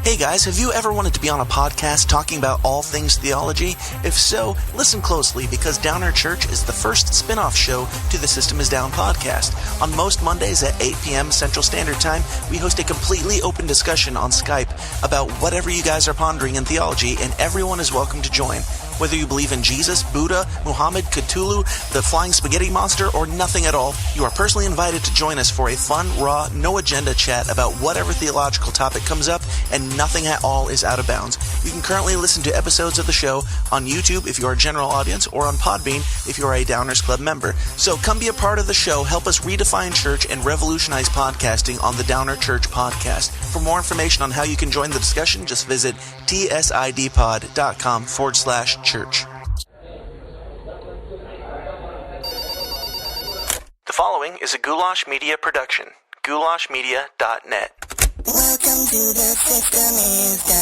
Hey guys, have you ever wanted to be on a podcast talking about all things theology? If so, listen closely because Downer Church is the first spin-off show to the System is Down podcast. On most Mondays at 8 p.m. Central Standard Time, we host a completely open discussion on Skype about whatever you guys are pondering in theology, and everyone is welcome to join. Whether you believe in Jesus, Buddha, Muhammad, Cthulhu, the flying spaghetti monster, or nothing at all, you are personally invited to join us for a fun, raw, no-agenda chat about whatever theological topic comes up, and nothing at all is out of bounds. You can currently listen to episodes of the show on YouTube if you are a general audience, or on Podbean if you are a Downers Club member. So come be a part of the show, help us redefine church, and revolutionize podcasting on the Downer Church podcast. For more information on how you can join the discussion, just visit tsidpod.com/church. The following is a Goulash Media production. goulashmedia.net. Welcome to the System is Down.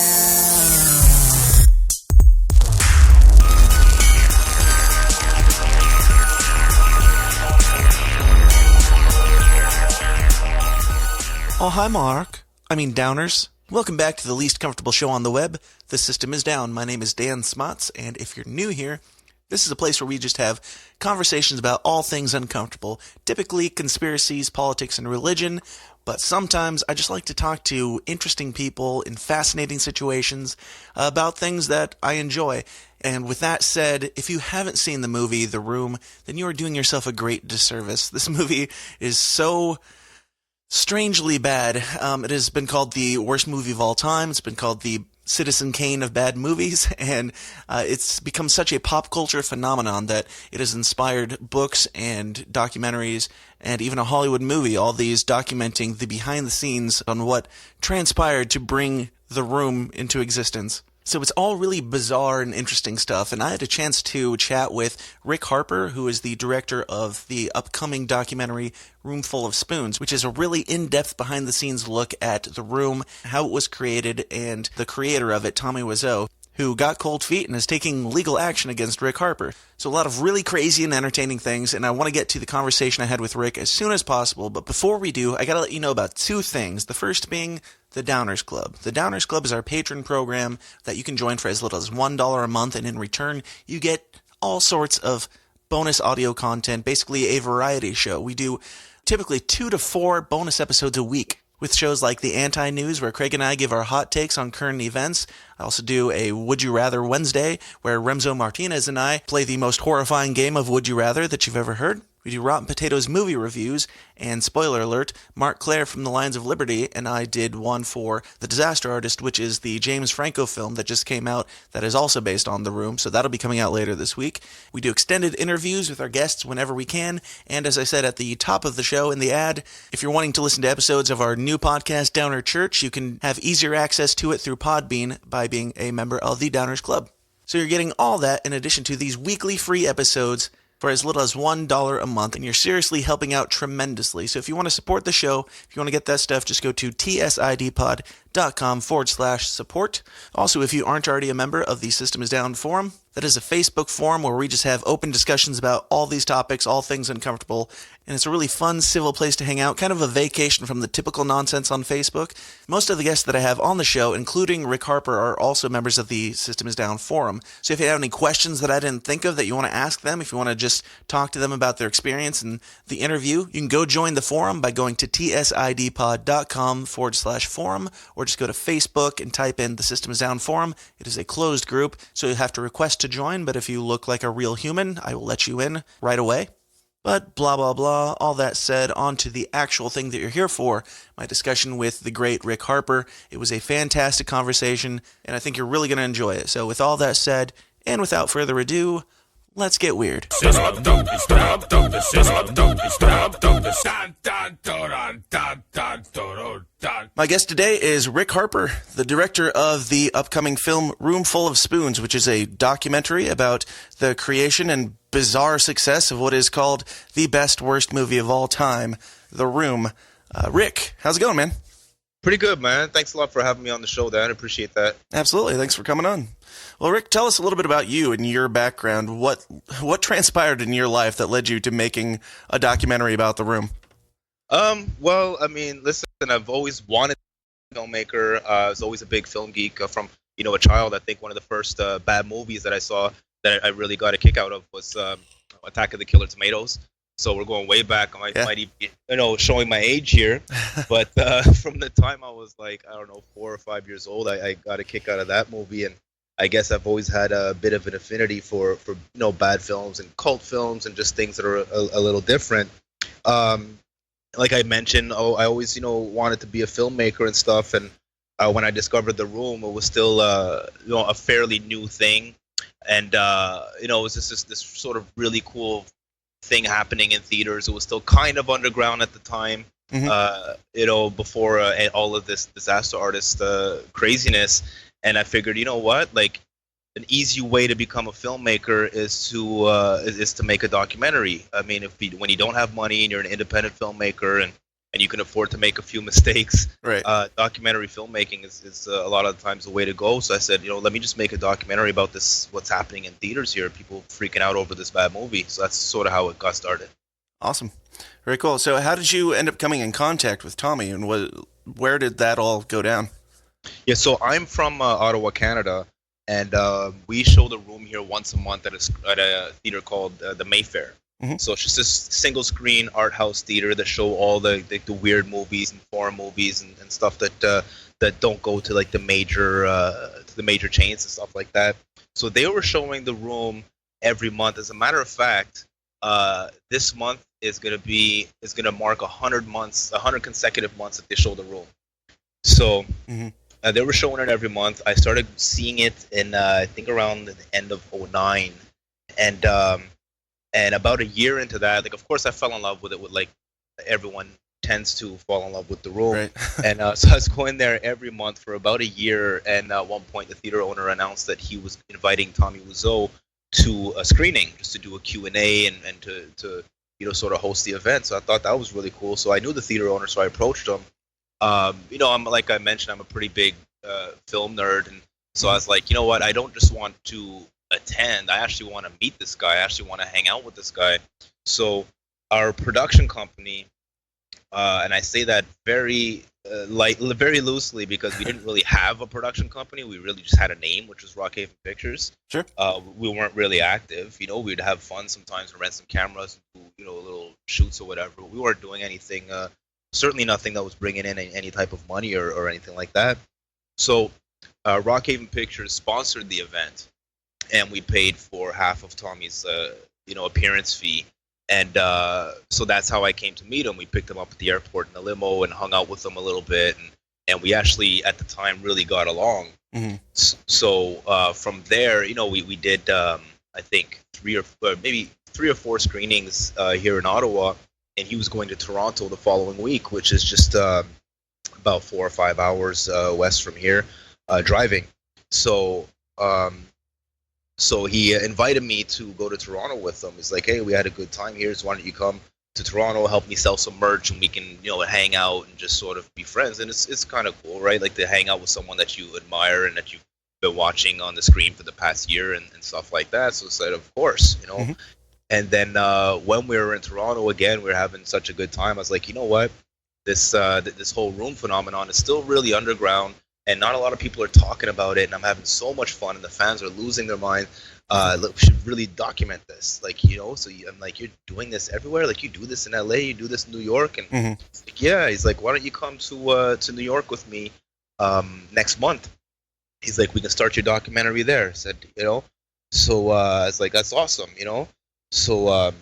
Oh, hi, Mark. Downers. Welcome back to the least comfortable show on the web. The System is Down. My name is Dan Smots, and if you're new here, this is a place where we just have conversations about all things uncomfortable, typically conspiracies, politics, and religion, but sometimes I just like to talk to interesting people in fascinating situations about things that I enjoy. And with that said, if you haven't seen the movie The Room, then you are doing yourself a great disservice. This movie is so strangely bad. It has been called the worst movie of all time. It's been called the Citizen Kane of bad movies, and it's become such a pop culture phenomenon that it has inspired books and documentaries and even a Hollywood movie, all these documenting the behind the scenes on what transpired to bring The Room into existence. So it's all really bizarre and interesting stuff, and I had a chance to chat with Rick Harper, who is the director of the upcoming documentary Room Full of Spoons, which is a really in-depth behind-the-scenes look at The Room, how it was created, and the creator of it, Tommy Weisau, who got cold feet and is taking legal action against Rick Harper. So a lot of really crazy and entertaining things, and I want to get to the conversation I had with Rick as soon as possible, but before we do, I gotta let you know about two things. The first being the Downers Club. The Downers Club is our patron program that you can join for as little as $1 a month, and in return, you get all sorts of bonus audio content, basically a variety show. We do typically 2 to 4 bonus episodes a week, with shows like the Anti-News, where Craig and I give our hot takes on current events. I also do a Would You Rather Wednesday, where Remzo Martinez and I play the most horrifying game of Would You Rather that you've ever heard. We do Rotten Potatoes movie reviews, and spoiler alert, Mark Clare from the Lions of Liberty and I did one for The Disaster Artist, which is the James Franco film that just came out that is also based on The Room, so that'll be coming out later this week. We do extended interviews with our guests whenever we can, and as I said at the top of the show in the ad, if you're wanting to listen to episodes of our new podcast, Downer Church, you can have easier access to it through Podbean by being a member of the Downers Club. So you're getting all that in addition to these weekly free episodes for as little as $1 a month, and you're seriously helping out tremendously. So if you want to support the show, if you want to get that stuff, just go to tsidpod.com/support. Also, if you aren't already a member of the System is Down forum, that is a Facebook forum where we just have open discussions about all these topics, all things uncomfortable, and it's a really fun, civil place to hang out, kind of a vacation from the typical nonsense on Facebook. Most of the guests that I have on the show, including Rick Harper, are also members of the System is Down forum. So if you have any questions that I didn't think of that you want to ask them, if you want to just talk to them about their experience in the interview, you can go join the forum by going to tsidpod.com/forum, or just go to Facebook and type in the System is Down forum. It is a closed group, so you have to request to join, but if you look like a real human, I will let you in right away. But blah, blah, blah, all that said, on to the actual thing that you're here for, my discussion with the great Rick Harper. It was a fantastic conversation, and I think you're really going to enjoy it. So with all that said, and without further ado, let's get weird. My guest today is Rick Harper, the director of the upcoming film Room Full of Spoons, which is a documentary about the creation and bizarre success of what is called the best worst movie of all time, The Room. Rick, how's it going, man? Pretty good, man. Thanks a lot for having me on the show, Dan. I appreciate that. Absolutely. Thanks for coming on. Well, Rick, tell us a little bit about you and your background. What transpired in your life that led you to making a documentary about The Room? Well, I mean, listen, I've always wanted filmmaker. I was always a big film geek from a child. I think one of the first bad movies that I saw that I really got a kick out of was Attack of the Killer Tomatoes. So we're going way back. Might even be, showing my age here, but from the time I was like, I don't know, 4 or 5 years old, I got a kick out of that movie, and I guess I've always had a bit of an affinity for bad films and cult films and just things that are a little different. Like I mentioned, I always wanted to be a filmmaker and stuff, and when I discovered The Room, it was still a fairly new thing, and it was just this sort of really cool thing happening in theaters. It was still kind of underground at the time, before all of this disaster artist craziness. And I figured, you know what, like an easy way to become a filmmaker is to make a documentary. I mean, when you don't have money and you're an independent filmmaker and you can afford to make a few mistakes, right? Documentary filmmaking is a lot of the times the way to go. So I said, let me just make a documentary about this, what's happening in theaters here, people freaking out over this bad movie. So that's sort of how it got started. Awesome. Very cool. So how did you end up coming in contact with Tommy, and where did that all go down? Yeah, so I'm from Ottawa, Canada, and we show The Room here once a month at a theater called the Mayfair. Mm-hmm. So it's just this single screen art house theater that show all the weird movies and foreign movies and stuff that don't go to like the major chains and stuff like that. So they were showing The Room every month. As a matter of fact, this month is gonna mark 100 consecutive months that they show The Room. So they were showing it every month. I started seeing it in I think around the end of 2009, and about a year into that, like of course I fell in love with it, with like everyone tends to fall in love with The Room. Right. And so I was going there every month for about a year, and at one point the theater owner announced that he was inviting Tommy Weisau to a screening, just to do a Q&A and to sort of host the event. So I thought that was really cool. So I knew the theater owner, so I approached him. I'm, like I mentioned, I'm a pretty big film nerd, and so I was like, you know what, I don't just want to attend, I actually want to meet this guy, I actually want to hang out with this guy. So our production company, and I say that very very loosely, because we didn't really have a production company, we really just had a name, which was Rockhaven Pictures. Sure. We weren't really active, we'd have fun sometimes and rent some cameras and do little shoots or whatever, but we weren't doing anything, certainly nothing that was bringing in any type of money or anything like that. So Rockhaven Pictures sponsored the event, and we paid for half of Tommy's appearance fee. And so that's how I came to meet him. We picked him up at the airport in a limo and hung out with him a little bit, and we actually at the time really got along. Mm-hmm. So from there, we did I think 3 or 4 screenings here in Ottawa, and he was going to Toronto the following week, which is just about 4 or 5 hours west from here, driving. So he invited me to go to Toronto with him. He's like, hey, we had a good time here, so why don't you come to Toronto, help me sell some merch, and we can hang out and just sort of be friends. And it's kind of cool, right? Like to hang out with someone that you admire and that you've been watching on the screen for the past year and stuff like that. So I said, of course, Mm-hmm. And then when we were in Toronto again, we were having such a good time. I was like, you know what? This whole Room phenomenon is still really underground, and not a lot of people are talking about it. And I'm having so much fun, and the fans are losing their mind. Look, we should really document this, I'm like, you're doing this everywhere. Like, you do this in LA, you do this in New York, and he's like, yeah. He's like, why don't you come to New York with me next month? He's like, we can start your documentary there. I said, So I was like, that's awesome, So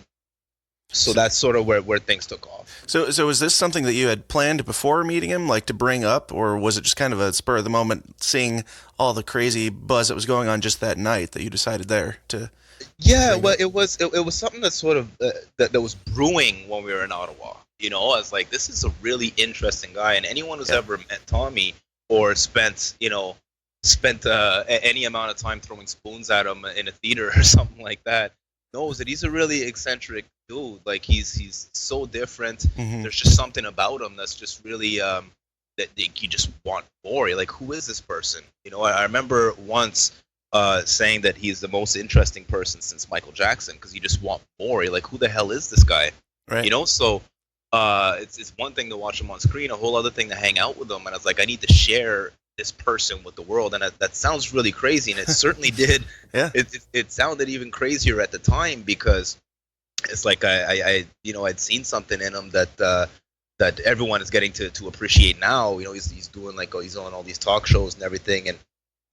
that's sort of where things took off. So was this something that you had planned before meeting him, like to bring up, or was it just kind of a spur of the moment, seeing all the crazy buzz that was going on just that night, that you decided there to? Yeah, well, it was something that sort of that was brewing when we were in Ottawa. I was like, this is a really interesting guy, and anyone who's ever met Tommy or spent any amount of time throwing spoons at him in a theater or something like that knows that he's a really eccentric dude. Like, he's so different. Mm-hmm. There's just something about him that's just really that you just want more. You're like, who is this person? I remember once saying that he's the most interesting person since Michael Jackson, because you just want more. You're like, who the hell is this guy? Right. So it's one thing to watch them on screen, a whole other thing to hang out with them. And I was like, I need to share this person with the world, and that sounds really crazy, and it certainly did. Yeah. It sounded even crazier at the time because it's like I'd seen something in him that everyone is getting to appreciate now. He's doing he's on all these talk shows and everything,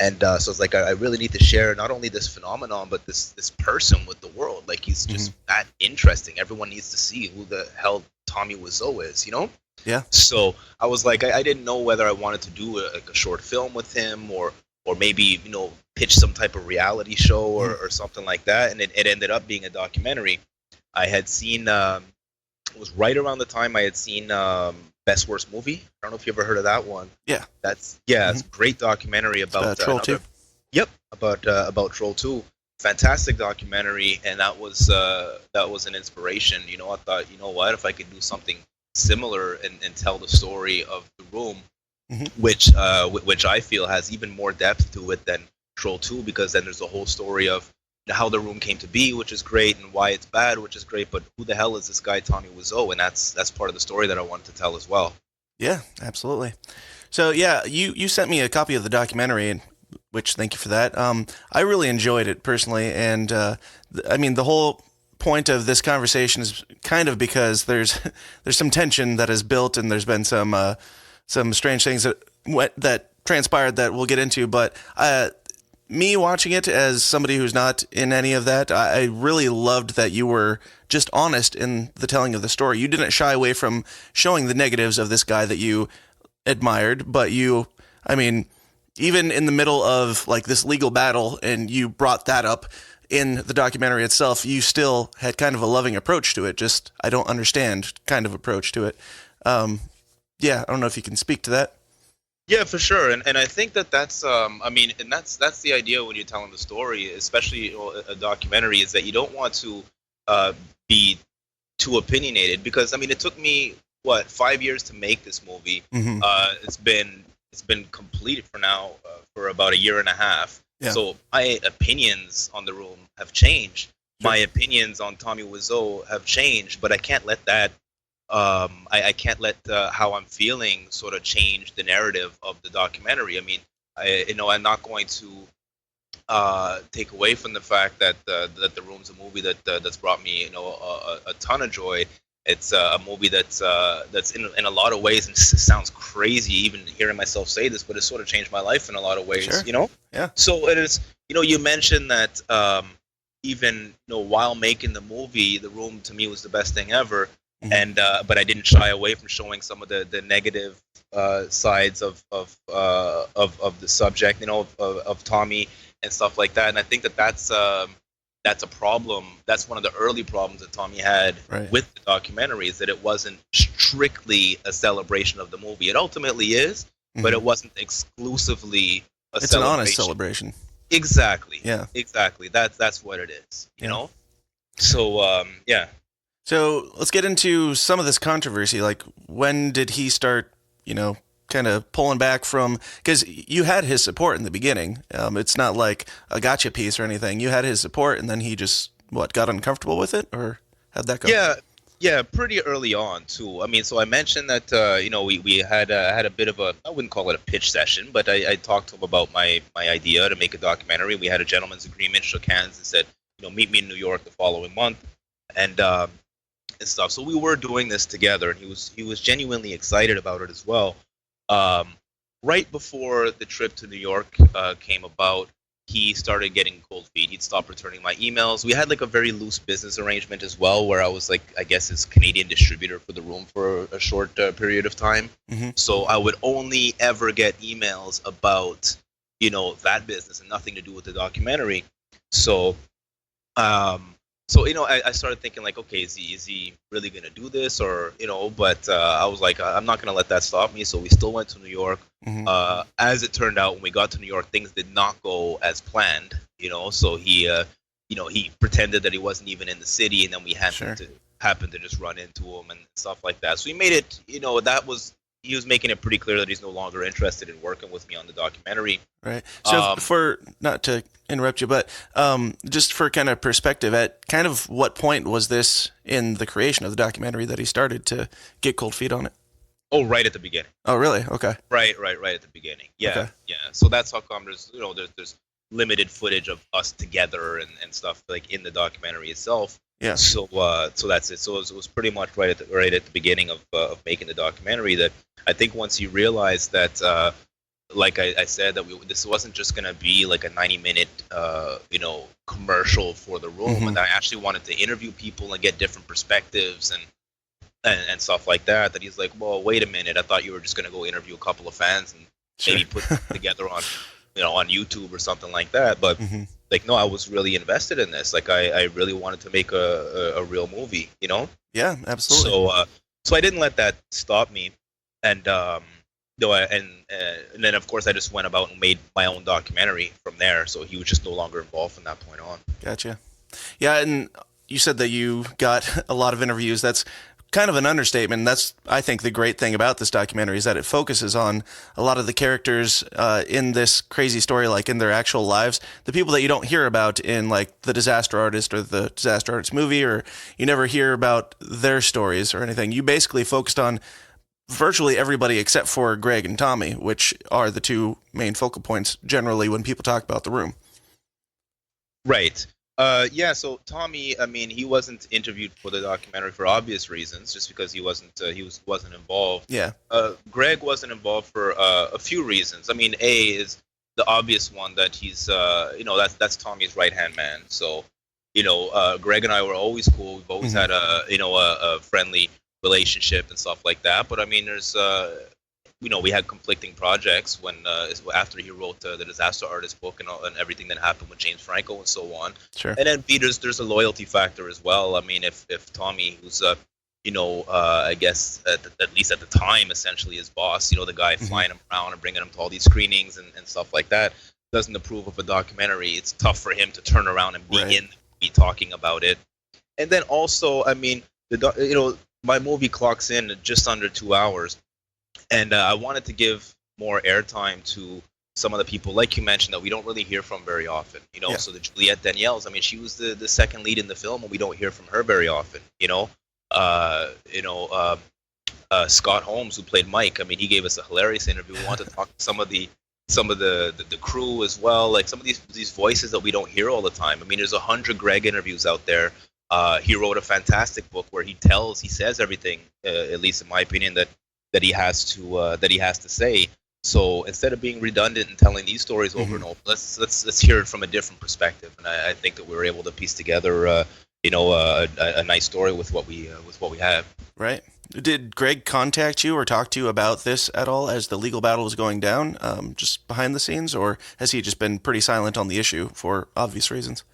and so it's like I really need to share not only this phenomenon but this person with the world. Like he's just that interesting. Everyone needs to see who the hell Tommy Wiseau is. Yeah. So I was like, I didn't know whether I wanted to do a short film with him or maybe pitch some type of reality show or something like that. And it ended up being a documentary. I had seen it was right around the time I had seen Best Worst Movie. I don't know if you ever heard of that one. Yeah. It's a great documentary about Troll 2. Yep, about Troll 2. Fantastic documentary, and that was an inspiration. I thought, what if I could do something similar and tell the story of The Room, which I feel has even more depth to it than Troll 2, because then there's the whole story of how The Room came to be, which is great, and why it's bad, which is great, but who the hell is this guy Tommy Wiseau? And that's part of the story that I wanted to tell as well. Yeah, absolutely. So yeah, you sent me a copy of the documentary, which thank you for that. I really enjoyed it personally, and the whole point of this conversation is kind of because there's some tension that is built, and there's been some strange things that transpired that we'll get into. But me watching it as somebody who's not in any of that, I really loved that you were just honest in the telling of the story. You didn't shy away from showing the negatives of this guy that you admired, but even in the middle of like this legal battle, and you brought that up in the documentary itself, you still had kind of a loving approach to it. Just, I don't understand kind of approach to it. Yeah, I don't know if you can speak to that. Yeah, for sure, and I think that's and that's the idea when you're telling the story, especially a documentary, is that you don't want to be too opinionated, because it took me 5 years to make this movie. It's been completed for about a year and a half. Yeah. So my opinions on The Room have changed. Sure. My opinions on Tommy Wiseau have changed, but I can't let that. I can't let how I'm feeling sort of change the narrative of the documentary. I'm not going to take away from the fact that The Room's a movie that's brought me a ton of joy. It's a movie that's in a lot of ways, and it sounds crazy even hearing myself say this, but it's sort of changed my life in a lot of ways. Sure. Yeah. So it is. You mentioned that even while making the movie, The Room to me was the best thing ever. And but I didn't shy away from showing some of the negative sides of the subject, of Tommy and stuff like that. And I think that's a problem. That's one of the early problems that Tommy had with the documentary, is that it wasn't strictly a celebration of the movie. It ultimately is, but it wasn't exclusively a celebration. It's an honest celebration. Exactly. Yeah. Exactly. That's what it is. You know. So yeah. So let's get into some of this controversy. Like, when did he start, kind of pulling back from, because you had his support in the beginning. It's not like a gotcha piece or anything. You had his support, and then he just, got uncomfortable with it, or how'd that go? Yeah, pretty early on too. So I mentioned that, we had a bit of I wouldn't call it a pitch session, but I talked to him about my idea to make a documentary. We had a gentleman's agreement, shook hands, and said, meet me in New York the following month. And stuff. So we were doing this together, and he was genuinely excited about it as well. Right before the trip to New York came about, he started getting cold feet. He'd stopped returning my emails. We had a very loose business arrangement as well, where I was I guess his Canadian distributor for The Room for a short period of time. So I would only ever get emails about that business and nothing to do with the documentary. So I started thinking okay, is he really gonna do this, or But I was like, I'm not gonna let that stop me. So we still went to New York. As it turned out, when we got to New York, things did not go as planned. So he pretended that he wasn't even in the city, and then we happened to just run into him and stuff like that. So he made it. He was making it pretty clear that he's no longer interested in working with me on the documentary. Right. So for not to interrupt you, but just for kind of perspective, at kind of what point was this in the creation of the documentary that he started to get cold feet on it? Oh, right at the beginning. Oh, really? Okay. Right at the beginning. Yeah, Okay. yeah. So that's how come there's limited footage of us together and stuff like in the documentary itself. Yeah. So so that's it. So it was pretty much right at the beginning of making the documentary that I think once you realize that like I said that this wasn't just gonna be like a 90-minute commercial for the room, Mhm. and I actually wanted to interview people and get different perspectives and stuff like that. That he's like, well, wait a minute, I thought you were just gonna go interview a couple of fans and maybe put it together on on YouTube or something like that. But Mhm. like, no, I was really invested in this. Like, I really wanted to make a real movie, Yeah, absolutely. So I didn't let that stop me, and and then of course I just went about and made my own documentary from there. So he was just no longer involved from that point on. Gotcha. Yeah, and you said that you got a lot of interviews. That's kind of an understatement. That's, I think, the great thing about this documentary is that it focuses on a lot of the characters in this crazy story, like in their actual lives, the people that you don't hear about in like The Disaster Artist or the Disaster Artist movie, or you never hear about their stories or anything. You basically focused on virtually everybody except for Greg and Tommy, which are the two main focal points generally when people talk about The Room. Right. Yeah. So Tommy, I mean, he wasn't interviewed for the documentary for obvious reasons, just because he wasn't involved. Yeah. Greg wasn't involved for a few reasons. I mean, A is the obvious one that he's that's Tommy's right hand man. So Greg and I were always cool. We've always had a friendly relationship and stuff like that. But I mean, there's we had conflicting projects when after he wrote the Disaster Artist book and everything that happened with James Franco and so on. Sure. And then B, there's a loyalty factor as well. I mean, if Tommy, who's I guess at least at the time essentially his boss, the guy flying him around and bringing him to all these screenings and stuff like that, doesn't approve of a documentary, it's tough for him to turn around and be talking about it. And then also, I mean, my movie clocks in at just under 2 hours. And I wanted to give more airtime to some of the people, like you mentioned, that we don't really hear from very often. Yeah. So the Juliette Daniels, I mean, she was the second lead in the film, and we don't hear from her very often. Scott Holmes, who played Mike, I mean, he gave us a hilarious interview. We wanted to talk to some of the crew as well, like some of these voices that we don't hear all the time. I mean, there's 100 Greg interviews out there. He wrote a fantastic book where he says everything, at least in my opinion, that he has to say. So instead of being redundant and telling these stories over and over, let's hear it from a different perspective. And I think that we were able to piece together, a nice story with what we have. Right. Did Greg contact you or talk to you about this at all as the legal battle was going down, just behind the scenes, or has he just been pretty silent on the issue for obvious reasons?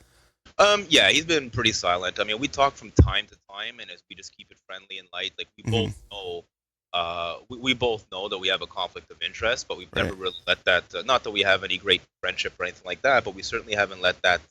Yeah, he's been pretty silent. I mean, we talk from time to time, and as we just keep it friendly and light, like we both know. We both know that we have a conflict of interest, but we've never really let that. Not that we have any great friendship or anything like that, but we certainly haven't let that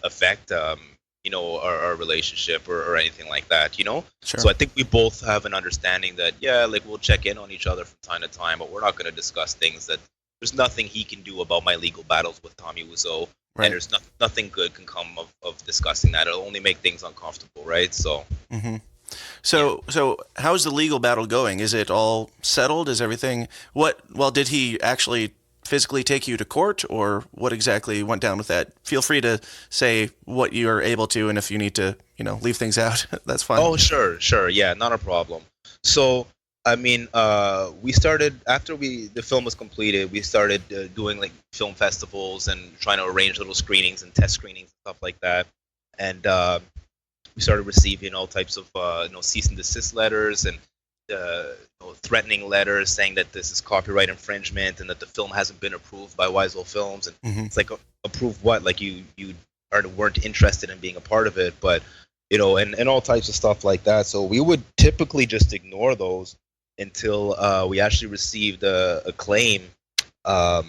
affect our relationship or anything like that. Sure. So I think we both have an understanding that like we'll check in on each other from time to time, but we're not going to discuss things that there's nothing he can do about my legal battles with Tommy Weisau, and there's nothing good can come of discussing that. It'll only make things uncomfortable, right? So. Mm-hmm. So how's the legal battle going? Is it all settled? Is everything did he actually physically take you to court, or what exactly went down with that? Feel free to say what you're able to, and if you need to, leave things out, that's fine. Oh, sure. Yeah, not a problem. So, I mean, we started after the film was completed. We started doing like film festivals and trying to arrange little screenings and test screenings and stuff like that. And we started receiving all types of cease and desist letters and threatening letters saying that this is copyright infringement and that the film hasn't been approved by Wiseau Films. And it's like, approve what? Like you weren't interested in being a part of it, but and all types of stuff like that. So we would typically just ignore those until we actually received a claim. When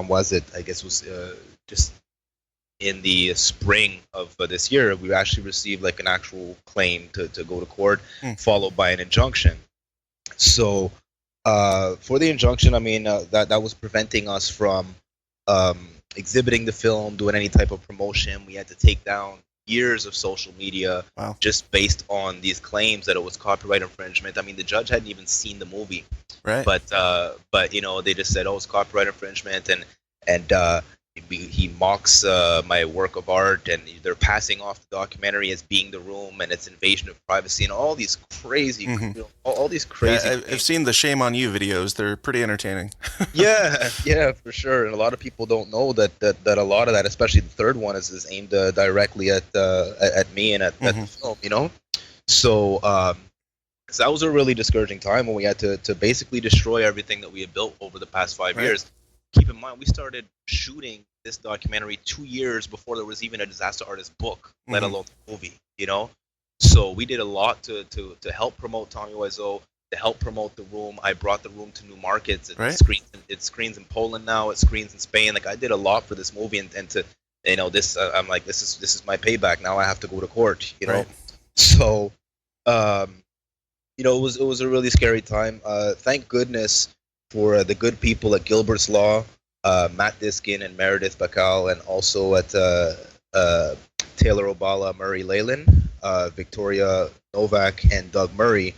was it? I guess it was just in the spring of this year. We actually received like an actual claim to go to court, followed by an injunction. So for the injunction, I mean, that was preventing us from exhibiting the film, doing any type of promotion. We had to take down years of social media Wow. just based on these claims that it was copyright infringement. I mean, the judge hadn't even seen the movie, Right. but you know, they just said, oh, it's copyright infringement, and he mocks my work of art, and they're passing off the documentary as being The Room and its invasion of privacy, and all these crazy, all these crazy. Yeah, I've seen the Shame on You videos. They're pretty entertaining. yeah, for sure. And a lot of people don't know that a lot of that, especially the third one, is aimed directly at me and at the film. You know, so that was a really discouraging time when we had to basically destroy everything that we had built over the past 5 years. Keep in mind, we started shooting this documentary 2 years before there was even a disaster artist book, let alone the movie. You know, so we did a lot to help promote Tommy Weisau, to help promote The Room. I brought The Room to new markets. It screens in Poland now. It screens in Spain. Like, I did a lot for this movie, and to, you know, this I'm like, this is my payback. Now I have to go to court. You know, so you know, it was a really scary time. Thank goodness for the good people at Gilbert's Law, Matt Diskin and Meredith Bakal, and also at Taylor Obala, Murray Leyland, Victoria Novak, and Doug Murray.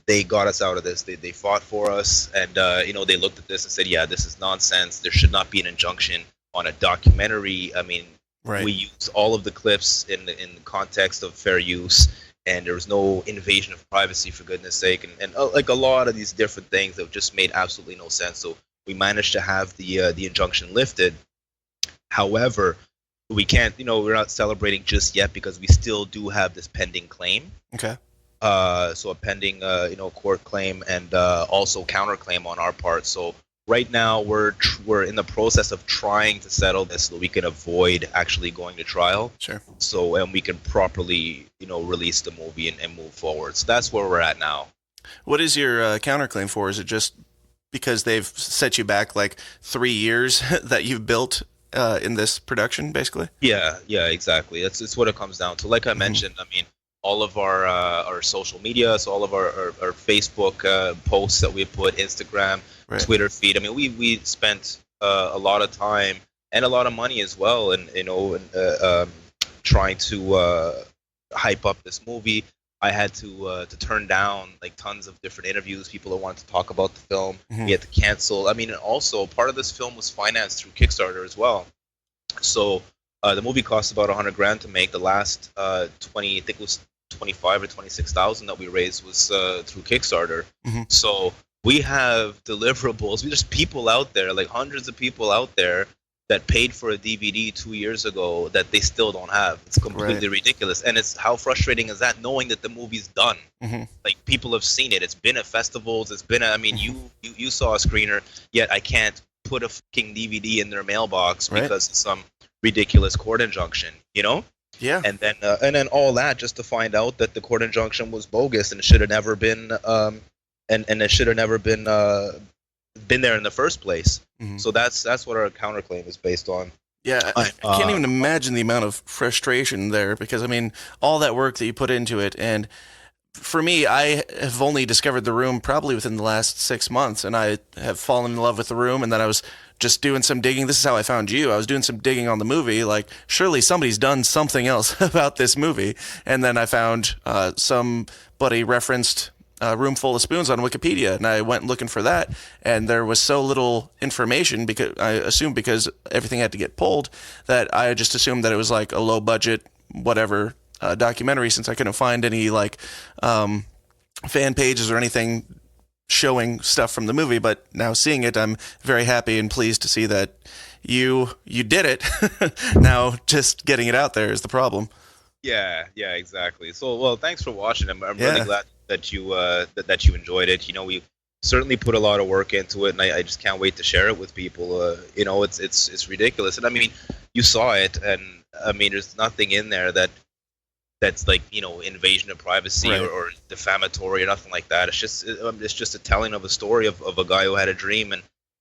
They got us out of this. They fought for us, and you know, they looked at this and said, yeah, this is nonsense. There should not be an injunction on a documentary. I mean, we use all of the clips in the context of fair use, and there was no invasion of privacy, for goodness sake, and like a lot of these different things that just made absolutely no sense. So we managed to have the injunction lifted. However, we can't, you know, we're not celebrating just yet because we still do have this pending claim. Okay. So a pending, you know, court claim, and also counterclaim on our part. So right now we're in the process of trying to settle this so that we can avoid actually going to trial. Sure. So, and we can properly, you know, release the movie and move forward. So that's where we're at now. What is your counterclaim for? Is it just because they've set you back like 3 years that you've built in this production, basically? Yeah, exactly. It's what it comes down to. Like I mentioned, I mean, all of our social media, so all of our Facebook posts that we put, Instagram, Twitter feed. I mean, we spent a lot of time and a lot of money as well, and you know, trying to hype up this movie. I had to turn down like tons of different interviews, people that wanted to talk about the film. We had to cancel. I mean, and also part of this film was financed through Kickstarter as well. So the movie cost about $100,000 to make. The last 20, I think it was 25 or 26,000 that we raised was through Kickstarter. So we have deliverables. There's people out there, like hundreds of people out there, that paid for a DVD 2 years ago that they still don't have. It's completely ridiculous. And it's, how frustrating is that, knowing that the movie's done? Like, people have seen it. It's been at festivals. It's been, I mean, you saw a screener, yet I can't put a fucking DVD in their mailbox because of some ridiculous court injunction, you know? Yeah. And then all that just to find out that the court injunction was bogus and it should have never been, and it should have never been there in the first place. So that's what our counterclaim is based on. Yeah, I can't even imagine the amount of frustration there, because I mean, all that work that you put into it, and for me, I have only discovered The Room probably within the last 6 months, and I have fallen in love with The Room, and then I was just doing some digging. This is how I found you. I was doing some digging on the movie, like, surely somebody's done something else about this movie, and then I found somebody referenced Room Full of Spoons on Wikipedia, and I went looking for that, and there was so little information, because I assumed, because everything had to get pulled, that I just assumed that it was like a low budget whatever documentary, since I couldn't find any like fan pages or anything showing stuff from the movie. But now seeing it, I'm very happy and pleased to see that you did it. Now just getting it out there is the problem. Yeah, exactly. So, well, thanks for watching. I'm really glad that you that you enjoyed it. You know, we certainly put a lot of work into it, and I just can't wait to share it with people. You know, it's ridiculous, and I mean, you saw it, and I mean, there's nothing in there that's like, you know, invasion of privacy or defamatory or nothing like that. It's just a telling of a story of a guy who had a dream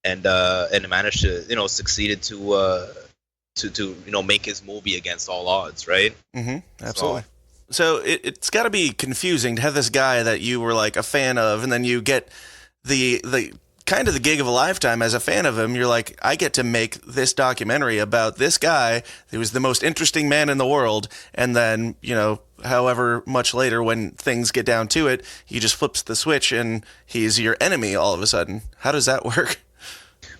and managed to, you know, succeeded to you know, make his movie against all odds, right? Absolutely. So it's got to be confusing to have this guy that you were like a fan of, and then you get the kind of the gig of a lifetime as a fan of him. You're like, I get to make this documentary about this guy who was the most interesting man in the world, and then, you know, however much later when things get down to it, he just flips the switch and he's your enemy all of a sudden. How does that work?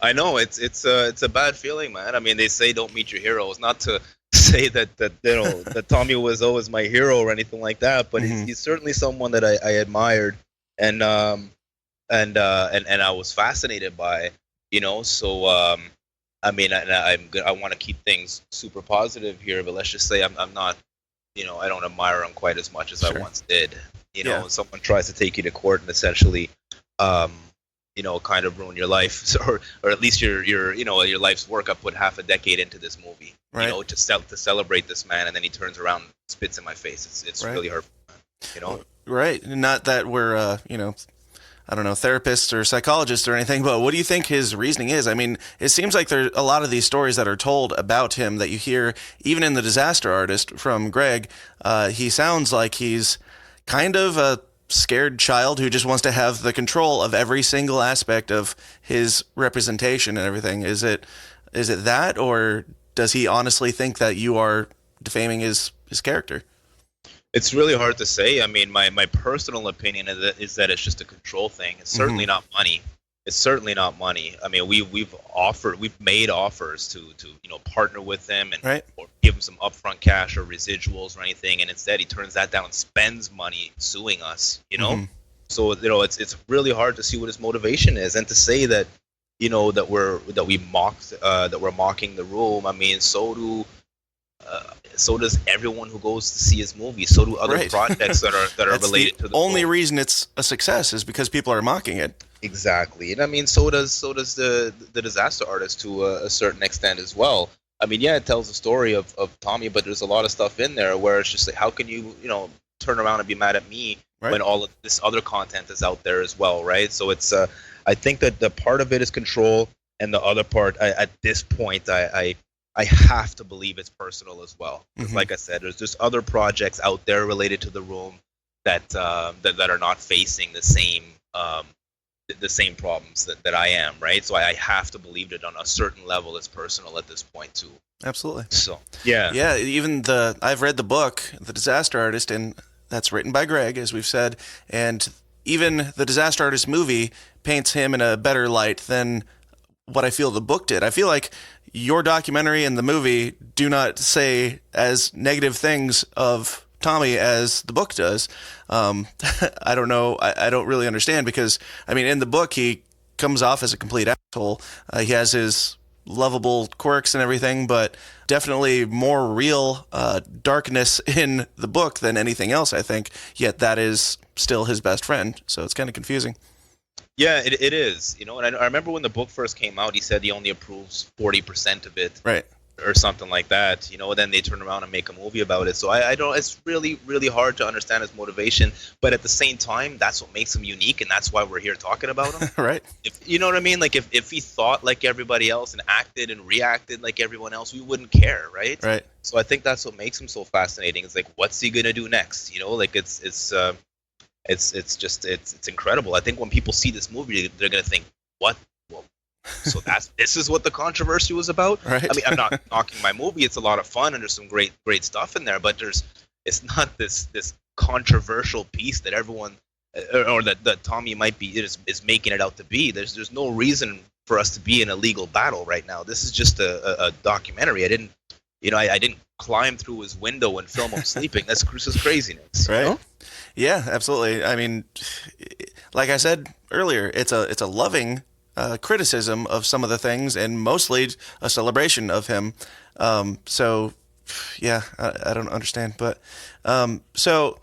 I know it's a bad feeling, man. I mean, they say don't meet your heroes. Not to say that you know that Tommy Wiseau is my hero or anything like that, but he's certainly someone that I admired and I was fascinated by, you know. So I mean, I want to keep things super positive here, but let's just say I'm not, you know, I don't admire him quite as much as I once did. You know, when someone tries to take you to court and essentially, you know, kind of ruin your life, or at least your you know, your life's work. I put half a decade into this movie, you know, to celebrate this man, and then he turns around and spits in my face. It's really hurtful, you know. Right. Not that we're you know, I don't know, therapists or psychologists or anything, but what do you think his reasoning is? I mean, it seems like there are a lot of these stories that are told about him that you hear, even in The Disaster Artist from Greg. He sounds like he's kind of a scared child who just wants to have the control of every single aspect of his representation and everything. Is it that, or does he honestly think that you are defaming his character? It's really hard to say. I mean, my personal opinion is that it's just a control thing. It's certainly not money. It's certainly not money. I mean, we've made offers to you know, partner with him and or give him some upfront cash or residuals or anything, and instead he turns that down and spends money suing us. You know, so you know, it's really hard to see what his motivation is, and to say that, you know, that we're mocking the room. I mean, so does everyone who goes to see his movie. So do other projects that are related to the only film. reason it's a success is because people are mocking it. Exactly. And I mean, so does the Disaster Artist to a certain extent as well. I mean, yeah, it tells the story of Tommy, but there's a lot of stuff in there where it's just like, how can you know, turn around and be mad at me when all of this other content is out there as well, right? So it's I think that the part of it is control, and the other part, at this point, I have to believe it's personal as well. Like I said, there's just other projects out there related to the room that that are not facing the same problems that I am, right? So I have to believe that on a certain level it's personal at this point too. Absolutely. So yeah. Even I've read the book, The Disaster Artist, and that's written by Greg, as we've said, and even the Disaster Artist movie paints him in a better light than what I feel the book did. I feel like your documentary and the movie do not say as negative things of Tommy as the book does. I don't know. I don't really understand, because, I mean, in the book, he comes off as a complete asshole. He has his lovable quirks and everything, but definitely more real darkness in the book than anything else, I think. Yet that is still his best friend. So it's kind of confusing. Yeah, it is. You know, and I remember when the book first came out, he said he only approves 40% of it. Right. Or something like that, you know. Then they turn around and make a movie about it. So I don't. It's really, really hard to understand his motivation. But at the same time, that's what makes him unique, and that's why we're here talking about him. Right. You know what I mean? Like if he thought like everybody else and acted and reacted like everyone else, we wouldn't care, right? Right. So I think that's what makes him so fascinating. It's like, what's he gonna do next? You know, like it's incredible. I think when people see this movie, they're gonna think, what? Well, so this is what the controversy was about. Right. I mean, I'm not knocking my movie. It's a lot of fun and there's some great stuff in there, but it's not this controversial piece that everyone or that Tommy might be is making it out to be. There's no reason for us to be in a legal battle right now. This is just a documentary. I didn't climb through his window and film him sleeping. That's just craziness. Right. You know? Yeah, absolutely. I mean, like I said earlier, it's a loving criticism of some of the things, and mostly a celebration of him. So, yeah, I don't understand. But so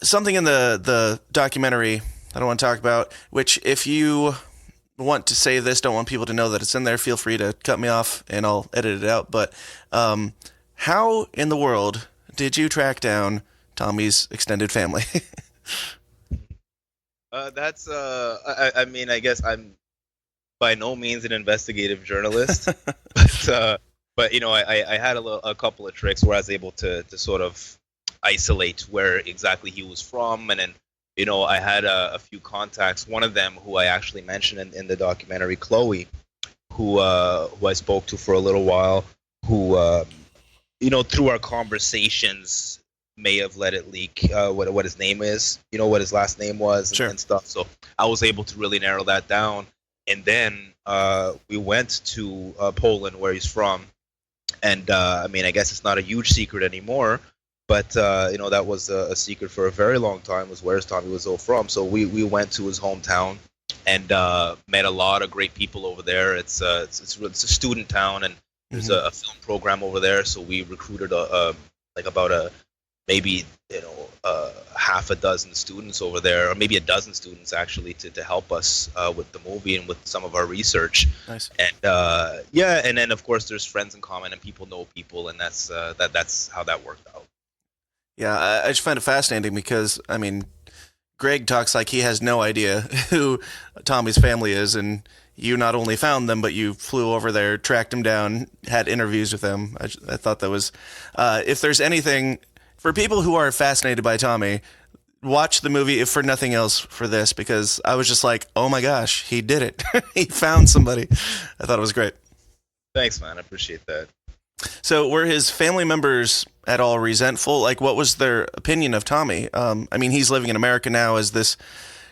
something in the documentary I don't want to talk about, which if you want to say this, don't want people to know that it's in there, feel free to cut me off and I'll edit it out. But how in the world did you track down Tommy's extended family? That's I mean, I guess I'm by no means an investigative journalist, but you know, I had a couple of tricks where I was able to sort of isolate where exactly he was from, and then, I had a few contacts. One of them, who I actually mentioned in the documentary, Chloe, who I spoke to for a little while, who through our conversations may have let it leak what his name is, what his last name was, and stuff. So I was able to really narrow that down. And then we went to Poland, where he's from. And I guess it's not a huge secret anymore, but that was a secret for a very long time, was where's Tommy Weisau from. So we went to his hometown and met a lot of great people over there. It's a student town, and there's a film program over there. So we recruited maybe half a dozen students over there, or maybe a dozen students actually, to help us with the movie and with some of our research. Nice. And and then of course there's friends in common and people know people, and that's how that worked out. Yeah, I just find it fascinating because Greg talks like he has no idea who Tommy's family is, and you not only found them, but you flew over there, tracked them down, had interviews with them. I thought that was, if there's anything for people who are fascinated by Tommy, watch the movie, if for nothing else, for this, because I was just like, oh my gosh, he did it. He found somebody. I thought it was great. Thanks, man. I appreciate that. So were his family members at all resentful? Like, what was their opinion of Tommy? He's living in America now as this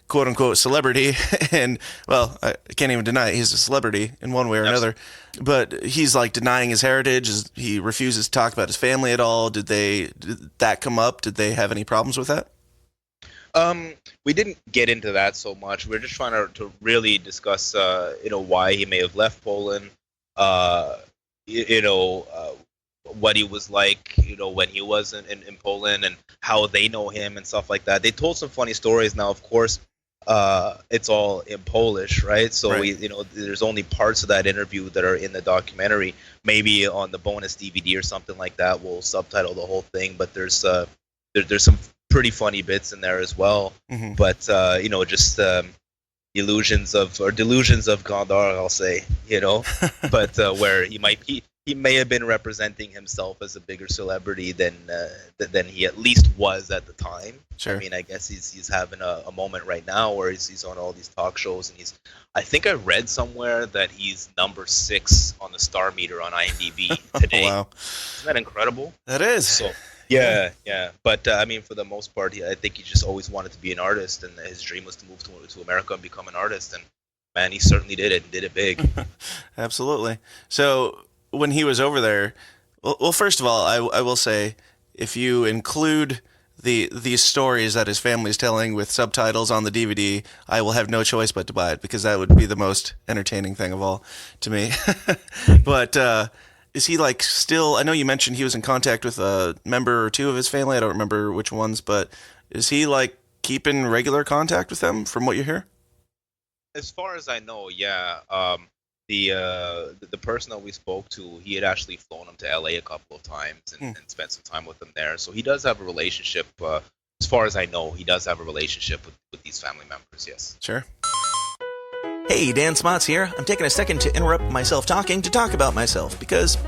quote-unquote celebrity, and, well, I can't even deny it. He's a celebrity in one way or another, but he's, like, denying his heritage. He refuses to talk about his family at all. Did that come up? Did they have any problems with that? We didn't get into that so much. We're just trying to really discuss, why he may have left Poland, what he was like, when he was in Poland, and how they know him and stuff like that. They told some funny stories. Now, of course, it's all in Polish, right? So right. There's only parts of that interview that are in the documentary. Maybe on the bonus DVD or something like that, we'll subtitle the whole thing. But there's some pretty funny bits in there as well. Mm-hmm. But just delusions of grandeur, I'll say, but where he may have been representing himself as a bigger celebrity than he at least was at the time. Sure. I guess he's having a moment right now where he's on all these talk shows, and I think I read somewhere that he's number 6 on the star meter on IMDb today. Wow. Isn't that incredible? That is. So yeah. But for the most part, I think he just always wanted to be an artist, and his dream was to move to America and become an artist. And man, he certainly did it, and did it big. Absolutely. So when he was over there, well, first of all, I will say, if you include these stories that his family's telling with subtitles on the DVD, I will have no choice but to buy it, because that would be the most entertaining thing of all to me. But is he still? I know you mentioned he was in contact with a member or two of his family. I don't remember which ones, but is he keeping regular contact with them from what you hear? As far as I know, yeah. The person that we spoke to, he had actually flown him to LA a couple of times and spent some time with them there. So he does have a relationship. As far as I know, he does have a relationship with these family members. Yes. Sure. Hey, Dan Smots here. I'm taking a second to interrupt myself talking to talk about myself because,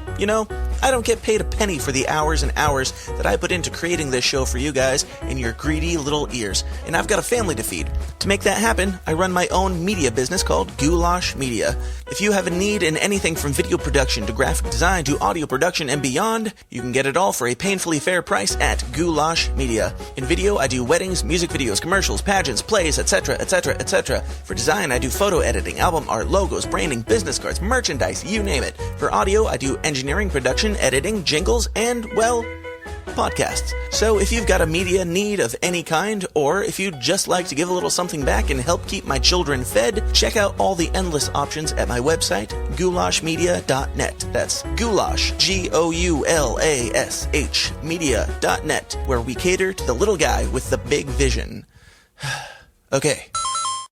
I don't get paid a penny for the hours and hours that I put into creating this show for you guys in your greedy little ears, and I've got a family to feed. To make that happen, I run my own media business called Goulash Media. If you have a need in anything from video production to graphic design to audio production and beyond, you can get it all for a painfully fair price at Goulash Media. In video, I do weddings, music videos, commercials, pageants, plays, etc., etc., etc. For design, I do photo editing, album art, logos, branding, business cards, merchandise, you name it. For audio, I do engineering, production, editing, jingles, and, well, podcasts. So if you've got a media need of any kind, or if you'd just like to give a little something back and help keep my children fed, check out all the endless options at my website, goulashmedia.net. That's goulash, Goulash, media.net, where we cater to the little guy with the big vision. Okay.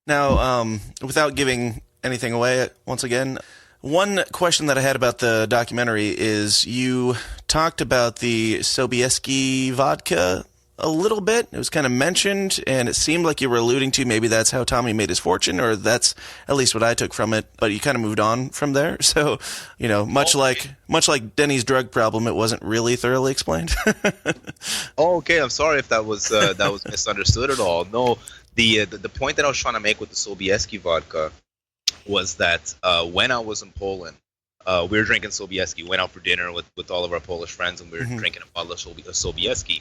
Now, without giving anything away, once again, one question that I had about the documentary is you talked about the Sobieski vodka a little bit. It was kind of mentioned, and it seemed like you were alluding to maybe that's how Tommy made his fortune, or that's at least what I took from it. But you kind of moved on from there. So, much like Denny's drug problem, it wasn't really thoroughly explained. Oh, okay. I'm sorry if that was misunderstood at all. No, the point that I was trying to make with the Sobieski vodka was that when I was in Poland, we were drinking Sobieski. Went out for dinner with all of our Polish friends, and we were drinking a bottle of Sobieski.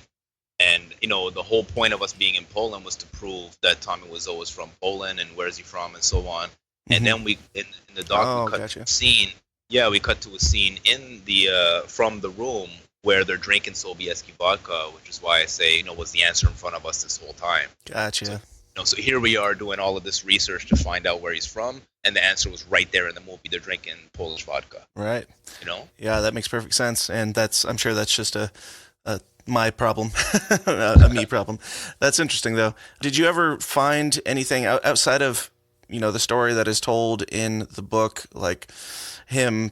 And the whole point of us being in Poland was to prove that Tommy Weisau was from Poland and where is he from and so on. And then we in the doc we cut to a scene. Yeah, we cut to a scene in the from the room where they're drinking Sobieski vodka, which is why I say was the answer in front of us this whole time. Gotcha. So here we are doing all of this research to find out where he's from, and the answer was right there in the movie. They're drinking Polish vodka. Right. Yeah, that makes perfect sense, and I'm sure that's just a my problem, a me problem. That's interesting, though. Did you ever find anything outside of the story that is told in the book, like him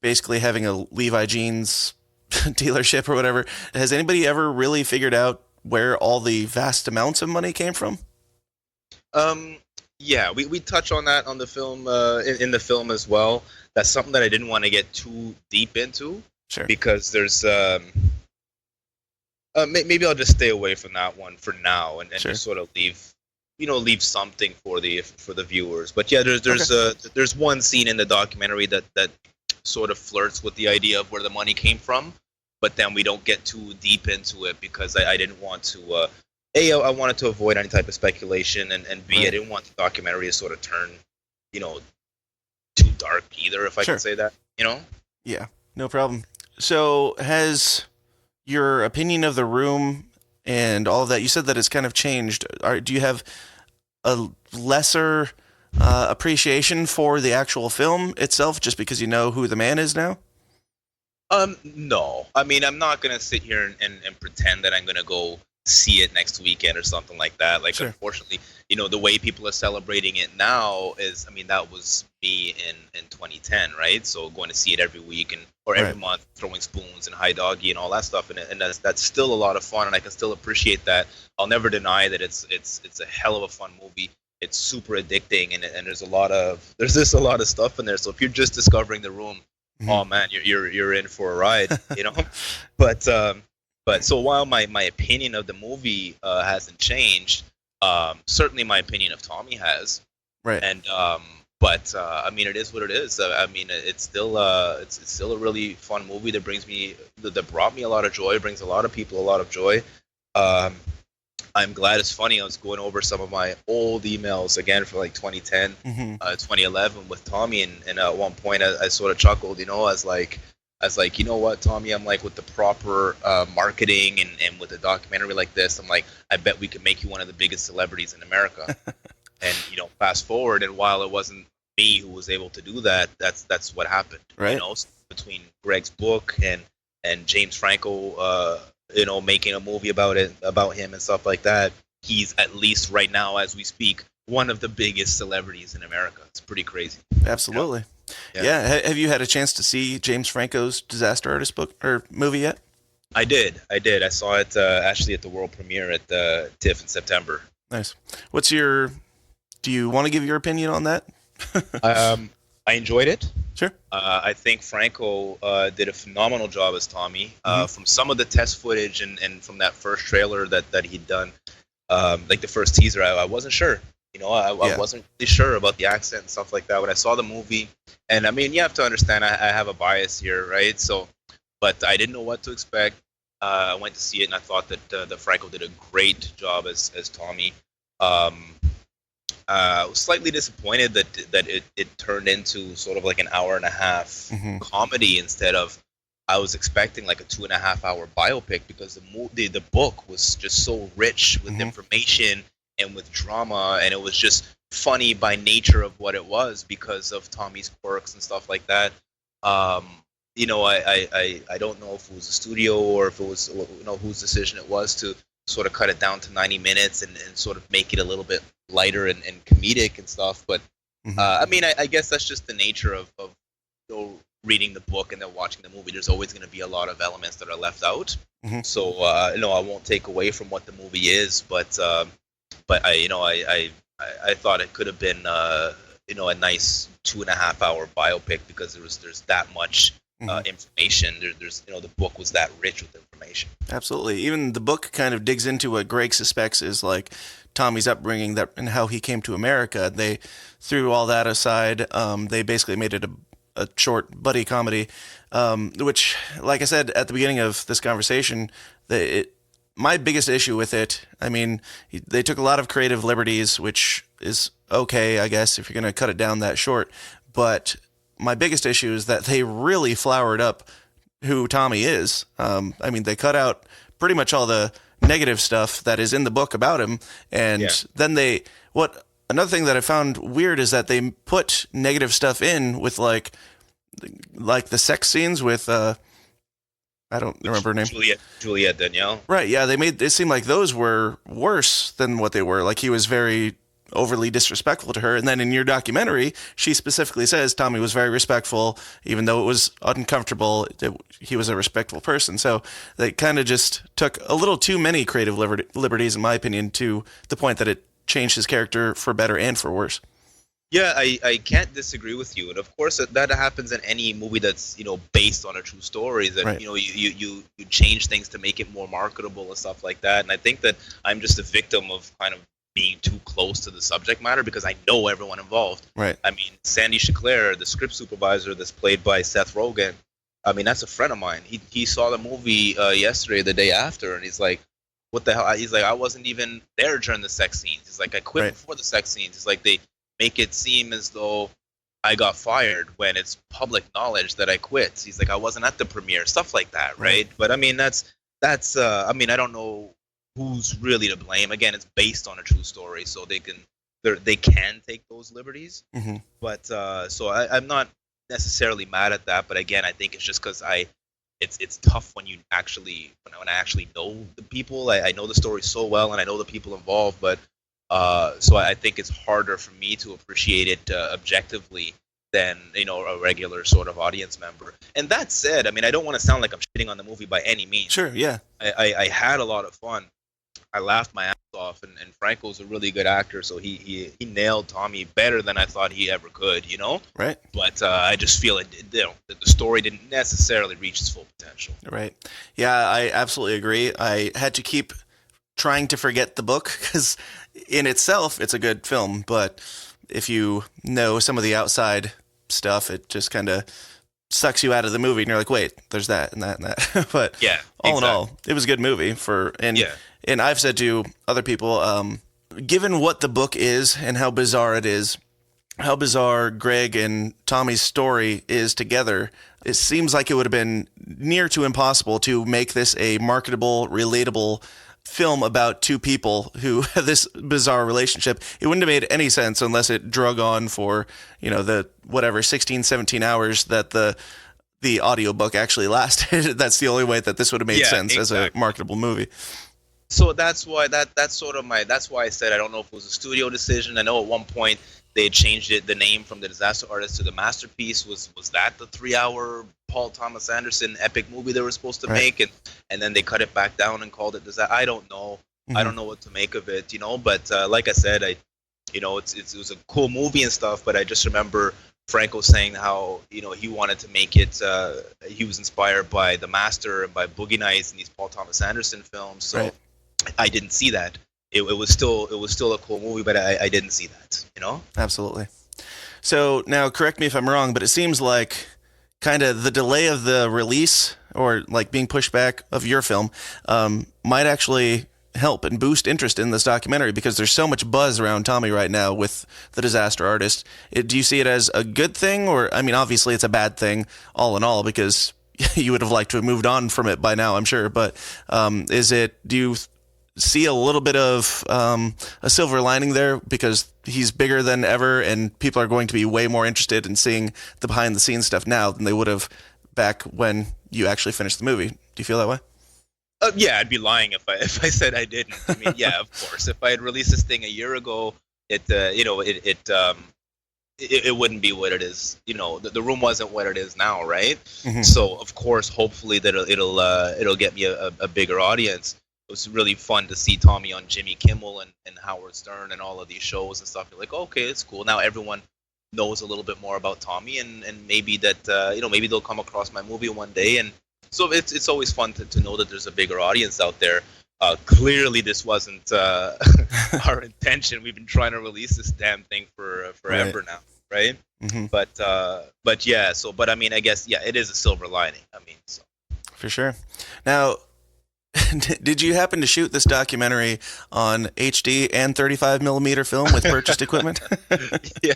basically having a Levi jeans dealership or whatever? Has anybody ever really figured out where all the vast amounts of money came from? Yeah, we touch on that on the film, in the film as well. That's something that I didn't want to get too deep into. Sure. Because there's, maybe I'll just stay away from that one for now, and Sure. just sort of leave something for the viewers. But yeah, there's one scene in the documentary that sort of flirts with the idea of where the money came from, but then we don't get too deep into it because I didn't want to. I wanted to avoid any type of speculation, and B, I didn't want the documentary to sort of turn, too dark either, if I Sure. can say that, Yeah, no problem. So has your opinion of The Room and all of that, you said that it's kind of changed. Do you have a lesser appreciation for the actual film itself just because you know who the man is now? No. I mean, I'm not going to sit here and pretend that I'm going to go see it next weekend or something like that. Like, Sure. Unfortunately, the way people are celebrating it now is, that was me in 2010, right? So going to see it every week or every Right. month, throwing spoons and high doggy and all that stuff, and that's still a lot of fun, and I can still appreciate that. I'll never deny that it's a hell of a fun movie. It's super addicting, and there's just a lot of stuff in there. So if you're just discovering The Room, oh man, you're in for a ride, But so while my opinion of the movie hasn't changed, certainly my opinion of Tommy has. Right. And it is what it is. It's still a really fun movie that brought me a lot of joy, brings a lot of people a lot of joy. I'm glad. It's funny, I was going over some of my old emails again for like 2010, 2011 with Tommy, and at one point I sort of chuckled, as like, you know what, Tommy, I'm like, with the proper marketing and with a documentary like this, I'm like, I bet we could make you one of the biggest celebrities in America. And fast forward, and while it wasn't me who was able to do that, that's what happened. Right. Between Greg's book and James Franco, making a movie about him and stuff like that, he's at least right now as we speak one of the biggest celebrities in America. It's pretty crazy. Absolutely. Yeah. Yeah. Have you had a chance to see James Franco's Disaster Artist book or movie yet? I did. I saw it actually at the world premiere at TIFF in September. Nice. Do you want to give your opinion on that? I enjoyed it. Sure. I think Franco did a phenomenal job as Tommy. From some of the test footage and from that first trailer that he'd done, like the first teaser, I wasn't sure. I wasn't really sure about the accent and stuff like that. When I saw the movie, and you have to understand, I have a bias here, right? So, but I didn't know what to expect. I went to see it, and I thought that Franco did a great job as Tommy. I was slightly disappointed that it turned into sort of like an hour and a half comedy instead of, I was expecting like a 2.5 hour biopic, because the book was just so rich with information and with drama, and it was just funny by nature of what it was because of Tommy's quirks and stuff like that. I don't know if it was a studio or if it was whose decision it was to sort of cut it down to 90 minutes and sort of make it a little bit lighter and comedic and stuff. But I guess that's just the nature of reading the book and then watching the movie, there's always going to be a lot of elements that are left out. Mm-hmm. So I won't take away from what the movie is, but I thought it could have been a nice 2.5 hour biopic because there's that much information. There's the book was that rich with information. Absolutely. Even the book kind of digs into what Greg suspects is like Tommy's upbringing and how he came to America. They threw all that aside. They basically made it a short buddy comedy, which, like I said at the beginning of this conversation, my biggest issue with it, I mean, they took a lot of creative liberties, which is okay, I guess, if you're going to cut it down that short. But my biggest issue is that they really flowered up who Tommy is. I mean, they cut out pretty much all the negative stuff that is in the book about him. And then another thing that I found weird is that they put negative stuff in with like the sex scenes with, I don't remember her name. Juliette Danielle. Right, yeah, they made it seem like those were worse than what they were. Like he was very overly disrespectful to her. And then in your documentary, she specifically says Tommy was very respectful, even though it was uncomfortable, he was a respectful person. So they kind of just took a little too many creative liberties, in my opinion, to the point that it changed his character for better and for worse. Yeah, I can't disagree with you, and of course that happens in any movie that's based on a true story. That right. You change things to make it more marketable and stuff like that. And I think that I'm just a victim of kind of being too close to the subject matter because I know everyone involved. Right. I mean, Sandy Schecler, the script supervisor that's played by Seth Rogen. I mean, that's a friend of mine. He saw the movie yesterday, the day after, and he's like, "What the hell?" He's like, "I wasn't even there during the sex scenes." He's like, "I quit right. before the sex scenes." He's like, "They make it seem as though I got fired when it's public knowledge that I quit." He's like, "I wasn't at the premiere," stuff like that, right? But I mean, that's I mean, I don't know who's really to blame. Again, it's based on a true story, so they can take those liberties. Mm-hmm. But so I'm not necessarily mad at that. But again, I think it's just because it's tough when I actually know the people. I know the story so well, and I know the people involved, but. So I think it's harder for me to appreciate it objectively than a regular sort of audience member. And that said, I mean, I don't want to sound like I'm shitting on the movie by any means. Sure, yeah. I had a lot of fun. I laughed my ass off, and Franco's a really good actor, so he nailed Tommy better than I thought he ever could. Right. But I just feel the story didn't necessarily reach its full potential. Right. Yeah, I absolutely agree. I had to keep trying to forget the book because in itself it's a good film, but if you know some of the outside stuff, it just kind of sucks you out of the movie and you're like, wait, there's that and that and that. But yeah, all in all, it was a good movie and I've said to other people, given what the book is and how bizarre it is, how bizarre Greg and Tommy's story is together, it seems like it would have been near to impossible to make this a marketable, relatable film about two people who have this bizarre relationship. It wouldn't have made any sense unless it drug on for, the 16, 17 hours that the audiobook actually lasted. That's the only way that this would have made sense as a marketable movie. So that's why that's why I said I don't know if it was a studio decision. I know at one point they had changed the name from The Disaster Artist to The Masterpiece. Was that the 3-hour Paul Thomas Anderson epic movie they were supposed to make, and then they cut it back down and called it Disaster? I don't know. I don't know what to make of it, But like I said, it was a cool movie and stuff. But I just remember Franco saying how he wanted to make it. He was inspired by The Master and by Boogie Nights and these Paul Thomas Anderson films. So I didn't see that. It was still a cool movie, but I didn't see that. Absolutely. So now, correct me if I'm wrong, but it seems like kind of the delay of the release or like being pushed back of your film might actually help and boost interest in this documentary because there's so much buzz around Tommy right now with The Disaster Artist. Do you see it as a good thing, or I mean, obviously it's a bad thing all in all because you would have liked to have moved on from it by now, I'm sure. But do you see a little bit of a silver lining there because he's bigger than ever and people are going to be way more interested in seeing the behind the scenes stuff now than they would have back when you actually finished the movie? Do you feel that way? Yeah, I'd be lying if I said I didn't. I mean, yeah, of course. If I had released this thing a year ago, it wouldn't be what it is. The room wasn't what it is now, right? Mhm. So of course, hopefully that it'll get me a bigger audience. It was really fun to see Tommy on Jimmy Kimmel and Howard Stern and all of these shows and stuff. You're like, okay, it's cool. Now everyone knows a little bit more about Tommy, and maybe that maybe they'll come across my movie one day. And so it's always fun to know that there's a bigger audience out there. Clearly, this wasn't our intention. We've been trying to release this damn thing for forever now, right? Mm-hmm. But yeah. So, but I mean, I guess it is a silver lining. I mean, so. For sure. Now, did you happen to shoot this documentary on HD and 35 millimeter film with purchased equipment? Yeah,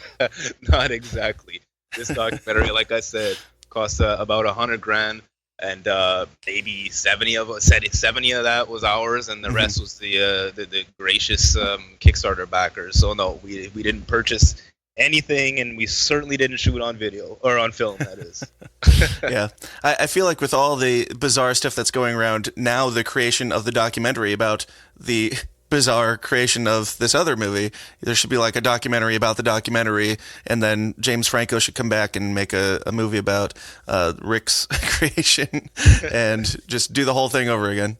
not exactly. This documentary, like I said, cost about $100,000. And maybe 70 of that was ours, and the rest was the gracious Kickstarter backers. So no, we didn't purchase anything, and we certainly didn't shoot on video or on film. That is. Yeah, I feel like with all the bizarre stuff that's going around now, the creation of the documentary about the bizarre creation of this other movie, there should be like a documentary about the documentary, and then James Franco should come back and make a movie about Rick's creation and just do the whole thing over again.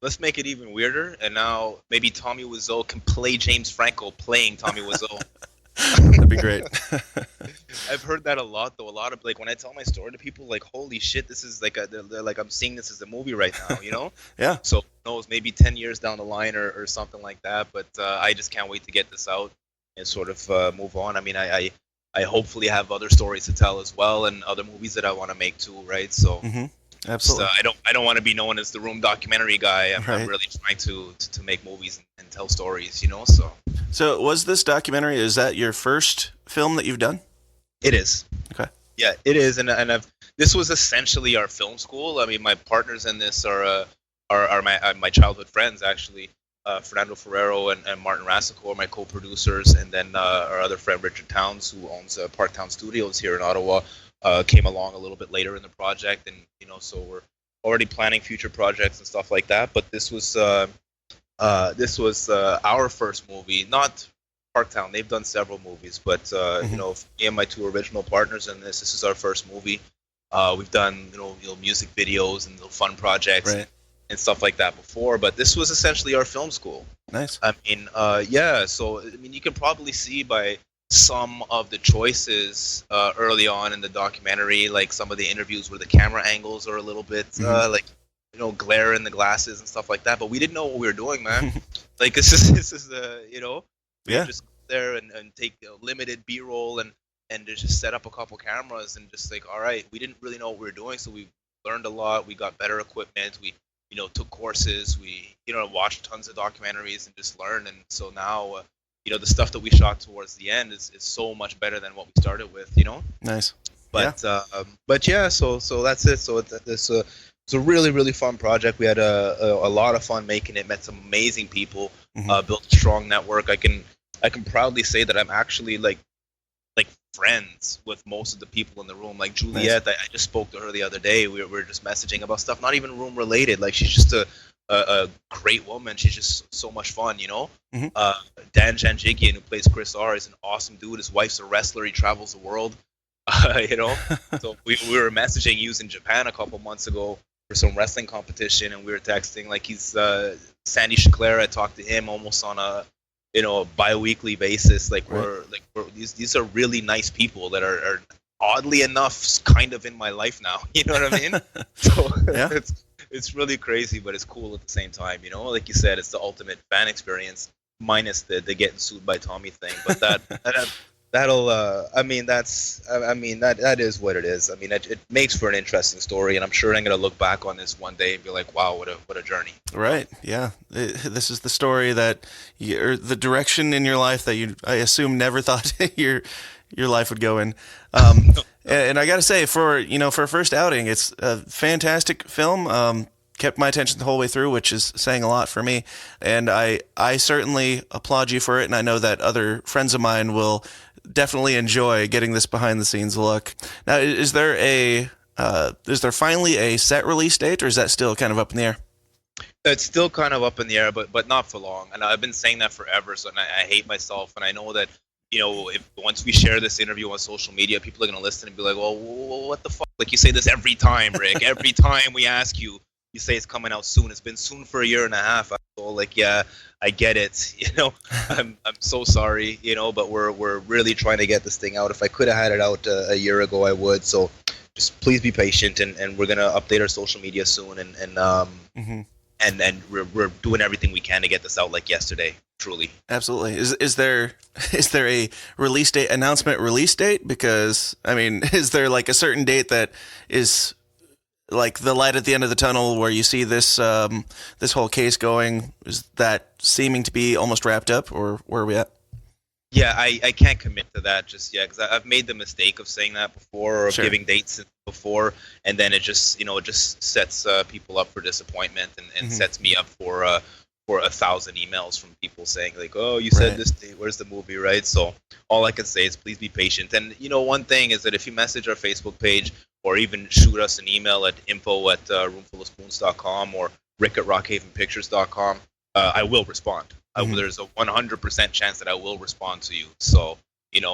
Let's make it even weirder, and now maybe Tommy Weisau can play James Franco playing Tommy Weisau. That'd be great. I've heard that a lot, though. A lot of when I tell my story to people, like, holy shit, this is like they're like, I'm seeing this as a movie right now, Yeah. So who knows, maybe 10 years down the line or something like that. But I just can't wait to get this out and sort of move on. I mean, I hopefully have other stories to tell as well, and other movies that I want to make too, right? So. Mm-hmm. Absolutely. I don't want to be known as the Room documentary guy. I'm really trying to make movies and tell stories, So was this documentary? Is that your first film that you've done? It is. Okay. Yeah, it is, and this was essentially our film school. I mean, my partners in this are my childhood friends actually. Fernando Ferrero and Martin Rassico are my co-producers, and then our other friend Richard Towns, who owns Parktown Studios here in Ottawa. Came along a little bit later in the project, and so we're already planning future projects and stuff like that. But this was our first movie, not Parktown. They've done several movies, but me and my two original partners in this is our first movie. We've done music videos and fun projects and stuff like that before, but this was essentially our film school. Nice. I mean, yeah. So I mean, you can probably see by some of the choices early on in the documentary, like some of the interviews where the camera angles are a little bit glare in the glasses and stuff like that. But we didn't know what we were doing, man. Like this is just there and take limited B-roll and just set up a couple cameras and just like, all right, we didn't really know what we were doing, so we learned a lot. We got better equipment. We took courses. We watched tons of documentaries and just learned. And so now. The stuff that we shot towards the end is so much better than what we started with, Nice. But yeah, so that's it. So it's a really, really fun project. We had a lot of fun making it. Met some amazing people. Built a strong network. I can proudly say that I'm actually like friends with most of the people in the room. Like Juliette, nice. I just spoke to her the other day. We were just messaging about stuff, not even room related. Like she's just a great woman. She's just so much fun, Dan Janjigian, who plays Chris R, is an awesome dude. His wife's a wrestler. He travels the world, So we were messaging. He was in Japan a couple months ago for some wrestling competition, and we were texting. Like he's Sandy Chiclair. I talked to him almost on a bi-weekly basis. Like we're these are really nice people that are oddly enough kind of in my life now. You know what I mean? So yeah. It's really crazy, but it's cool at the same time. Like you said, it's the ultimate fan experience, minus the getting sued by Tommy thing. But that is what it is. I mean, it makes for an interesting story, and I'm sure I'm gonna look back on this one day and be like, wow, what a journey. Right. Yeah. This is the story that the direction in your life that I assume never thought your life would go in. And I got to say, for a first outing, it's a fantastic film. Kept my attention the whole way through, which is saying a lot for me. And I certainly applaud you for it. And I know that other friends of mine will definitely enjoy getting this behind the scenes look. Now, is there finally a set release date, or is that still kind of up in the air? It's still kind of up in the air, but not for long. And I've been saying that forever. So I hate myself, and I know that if once we share this interview on social media, people are gonna listen and be like, "Well, what the fuck?" Like you say this every time, Rick. Every time we ask you, you say it's coming out soon. It's been soon for a year and a half. I go like, yeah, I get it. I'm so sorry. But we're really trying to get this thing out. If I could have had it out a year ago, I would. So just please be patient, and we're gonna update our social media soon, and we're doing everything we can to get this out like yesterday. Truly. Absolutely. Is there a release date release date? Because I mean, is there like a certain date that is like the light at the end of the tunnel where you see this this whole case going? Is that seeming to be almost wrapped up, or where are we at? Yeah, I can't commit to that just yet because I've made the mistake of saying that before or of Sure. giving dates before, and then it just sets people up for disappointment and sets me up for 1,000 emails from people saying like, oh, you said Right. this date, where's the movie, right? So all I can say is please be patient. And one thing is that if you message our Facebook page or even shoot us an email at info@roomfulofspoons.com or rick@rockhavenpictures.com, I will respond. There's a 100% chance that I will respond to you. So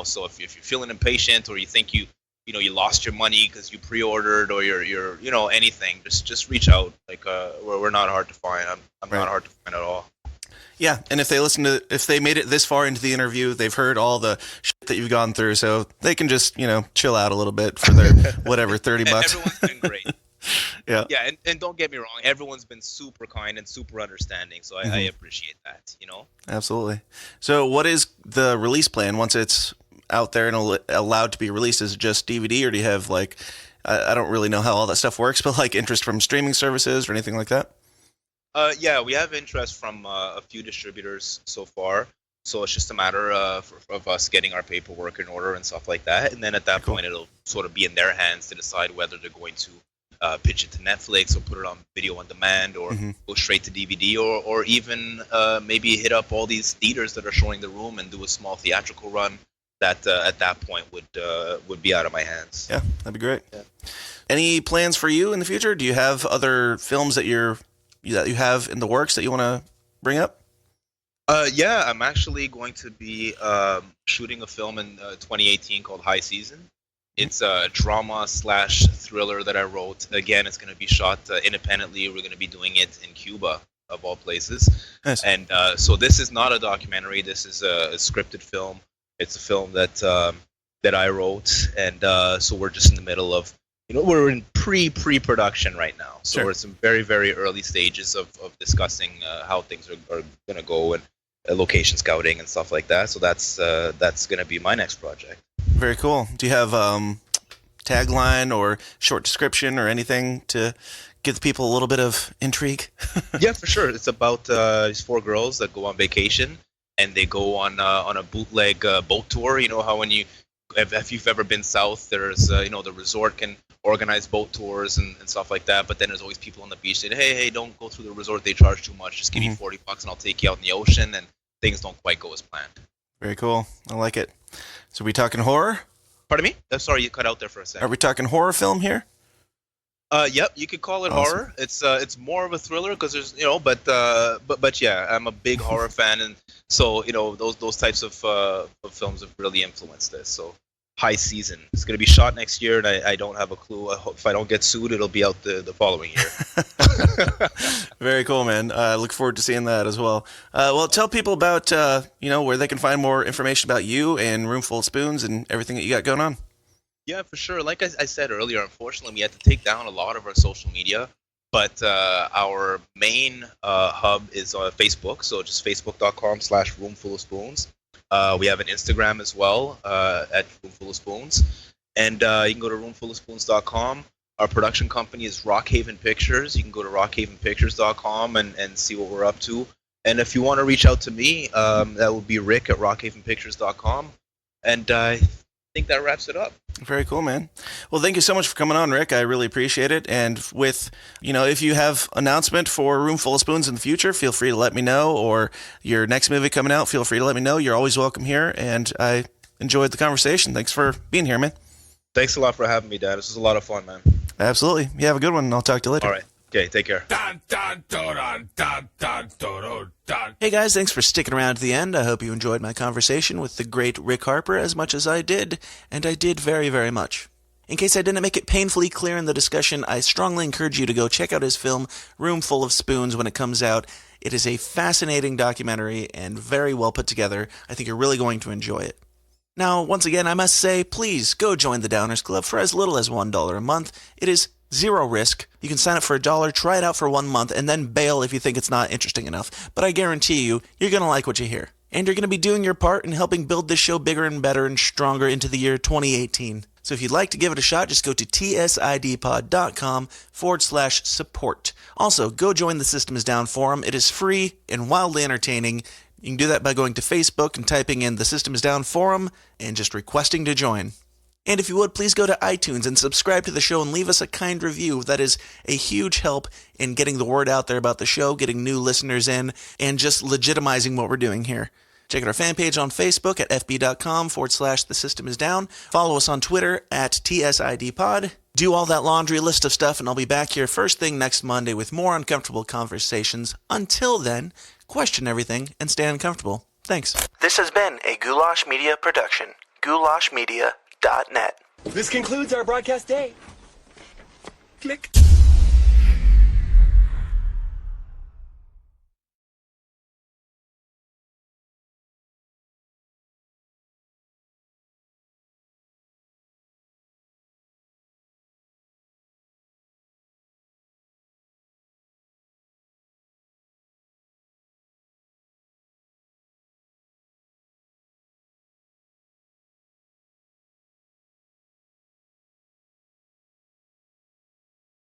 so if you're feeling impatient or you think you lost your money because you pre-ordered or you're anything, just reach out. Like we're not hard to find. I'm Right. not hard to find at all. Yeah, and if they made it this far into the interview, they've heard all the shit that you've gone through, so they can just chill out a little bit for their whatever $30. Everyone's been great. Yeah. Yeah, and don't get me wrong, everyone's been super kind and super understanding, so I appreciate that. Absolutely. So, what is the release plan once it's out there and allowed to be released? Is it just DVD, or do you have like I don't really know how all that stuff works, but like interest from streaming services or anything like that? Yeah, we have interest from a few distributors so far. So it's just a matter of us getting our paperwork in order and stuff like that. And then at that point, it'll sort of be in their hands to decide whether they're going to pitch it to Netflix or put it on video on demand or go straight to DVD or even maybe hit up all these theaters that are showing the room and do a small theatrical run. That at that point would be out of my hands. Yeah, that'd be great. Yeah. Any plans for you in the future? Do you have other films that you have in the works that you want to bring up? Yeah, I'm actually going to be shooting a film in 2018 called High Season. It's a drama/thriller that I wrote. Again, it's going to be shot independently. We're going to be doing it in Cuba, of all places. Nice. And so this is not a documentary. This is a scripted film. It's a film that I wrote, and so we're just in the middle of, we're in pre-production right now. So Sure. we're in some very, very early stages of discussing how things are going to go and location scouting and stuff like that. So that's going to be my next project. Very cool. Do you have tagline or short description or anything to give the people a little bit of intrigue? Yeah, for sure. It's about these 4 girls that go on vacation and they go on a bootleg boat tour. You know how when if you've ever been south, there's the resort can organize boat tours and stuff like that. But then there's always people on the beach saying, hey, don't go through the resort. They charge too much. Just give me $40 and I'll take you out in the ocean. And things don't quite go as planned. Very cool. I like it. So, are we talking horror? Pardon me? Sorry, you cut out there for a second. Are we talking horror film here? Yep, you could call it Awesome. horror. It's more of a thriller because there's but yeah, I'm a big horror fan, and so those types of films have really influenced this. So High Season, it's going to be shot next year, and I don't have a clue. I hope if I don't get sued, it'll be out the following year. Very cool, man. I look forward to seeing that as well. Well, tell people about where they can find more information about you and Roomful of Spoons and everything that you got going on. Yeah, for sure. Like I said earlier, unfortunately, we had to take down a lot of our social media, but our main hub is on Facebook, so just facebook.com/roomfulofspoons. We have an Instagram as well at Roomful of Spoons, and you can go to roomfulofspoons.com. Our production company is Rockhaven Pictures. You can go to rockhavenpictures.com and see what we're up to. And if you want to reach out to me, that would be rick@rockhavenpictures.com. And I think that wraps it up. Very cool, man. Well, thank you so much for coming on, Rick. I really appreciate it. And with, if you have announcement for Roomful of Spoons in the future, feel free to let me know. Or your next movie coming out, feel free to let me know. You're always welcome here. And I enjoyed the conversation. Thanks for being here, man. Thanks a lot for having me, Dad. This was a lot of fun, man. Absolutely. You have a good one. I'll talk to you later. All right. Okay, take care. Hey guys, thanks for sticking around to the end. I hope you enjoyed my conversation with the great Rick Harper as much as I did, and I did very, very much. In case I didn't make it painfully clear in the discussion, I strongly encourage you to go check out his film, Room Full of Spoons, when it comes out. It is a fascinating documentary and very well put together. I think you're really going to enjoy it. Now, once again, I must say, please go join the Downers Club for as little as $1 a month. It is zero risk. You can sign up for $1, try it out for 1 month, and then bail if you think it's not interesting enough. But I guarantee you, you're going to like what you hear. And you're going to be doing your part in helping build this show bigger and better and stronger into the year 2018. So if you'd like to give it a shot, just go to tsidpod.com/support. Also, go join the System is Down forum. It is free and wildly entertaining. You can do that by going to Facebook and typing in the System is Down forum and just requesting to join. And if you would, please go to iTunes and subscribe to the show and leave us a kind review. That is a huge help in getting the word out there about the show, getting new listeners in, and just legitimizing what we're doing here. Check out our fan page on Facebook at fb.com/The System Is Down. Follow us on Twitter at TSIDpod. Do all that laundry list of stuff, and I'll be back here first thing next Monday with more uncomfortable conversations. Until then, question everything and stay uncomfortable. Thanks. This has been a Goulash Media production. goulashmedia.net. This concludes our broadcast day. Click.